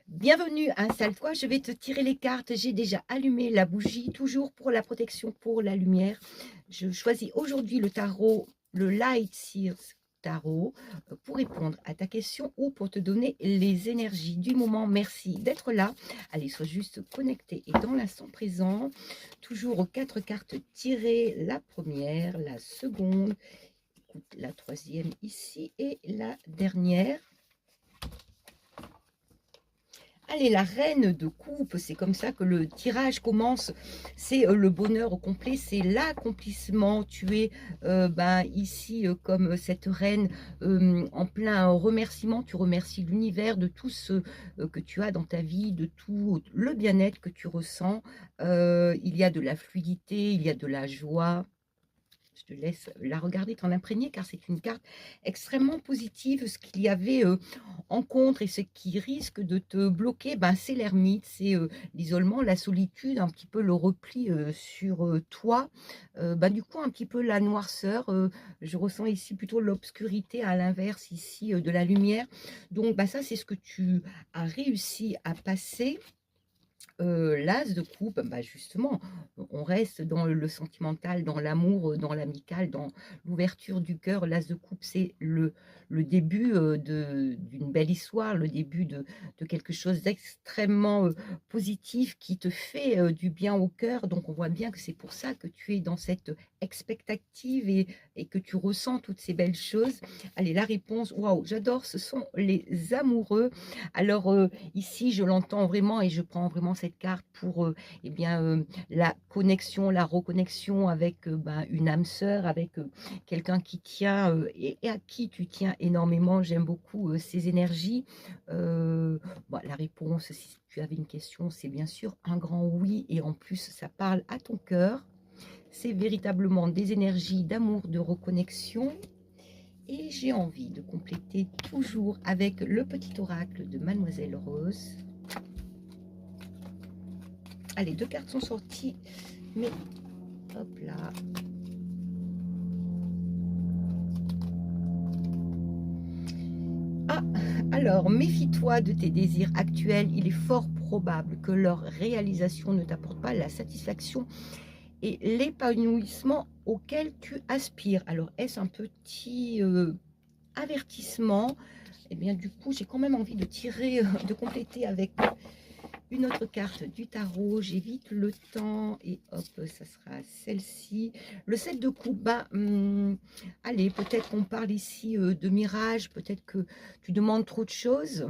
Bienvenue, installe-toi, je vais te tirer les cartes. J'ai déjà allumé la bougie, toujours pour la protection, pour la lumière. Je choisis aujourd'hui le tarot, le Light Seers Tarot, pour répondre à ta question ou pour te donner les énergies du moment. Merci d'être là. Allez, sois juste connecté et dans l'instant présent. Toujours aux 4 cartes tirées, la première, la seconde, écoute, la troisième ici et la dernière. Allez, la reine de coupe, c'est comme ça que le tirage commence. C'est le bonheur au complet, c'est l'accomplissement. Tu es ici comme cette reine en plein remerciement. Tu remercies l'univers de tout ce que tu as dans ta vie, de tout le bien-être que tu ressens. Il y a de la fluidité, il y a de la joie. Je te laisse la regarder, t'en imprégner, car c'est une carte extrêmement positive. Ce qu'il y avait en contre et ce qui risque de te bloquer, ben, c'est l'ermite, c'est l'isolement, la solitude, un petit peu le repli sur toi. Du coup, un petit peu la noirceur. Je ressens ici plutôt l'obscurité, à l'inverse ici de la lumière. Donc, ça, c'est ce que tu as réussi à passer. L'as de coupe, justement, on reste dans le sentimental, dans l'amour, dans l'amical, dans l'ouverture du cœur. L'as de coupe, c'est le début d'une belle histoire, le début de quelque chose d'extrêmement positif qui te fait du bien au cœur. Donc on voit bien que c'est pour ça que tu es dans cette expectative et que tu ressens toutes ces belles choses. Allez, la réponse, waouh, j'adore, ce sont les amoureux. Alors, ici, je l'entends vraiment et je prends vraiment cette carte pour, la connexion, la reconnexion avec, une âme sœur, avec, quelqu'un qui tient, et à qui tu tiens énormément. J'aime beaucoup, ces énergies. La réponse, si tu avais une question, c'est bien sûr un grand oui et en plus, ça parle à ton cœur. C'est véritablement des énergies d'amour, de reconnexion. Et j'ai envie de compléter toujours avec le petit oracle de Mademoiselle Rose. Allez, 2 cartes sont sorties, mais hop là. Ah, alors, méfie-toi de tes désirs actuels. Il est fort probable que leur réalisation ne t'apporte pas la satisfaction et l'épanouissement auquel tu aspires. Alors, est-ce un petit avertissement? Eh bien, du coup, j'ai quand même envie de tirer, de compléter avec une autre carte du tarot. J'évite le temps et hop, ça sera celle-ci. Le 7 de coupe, allez, peut-être qu'on parle ici de mirage, peut-être que tu demandes trop de choses.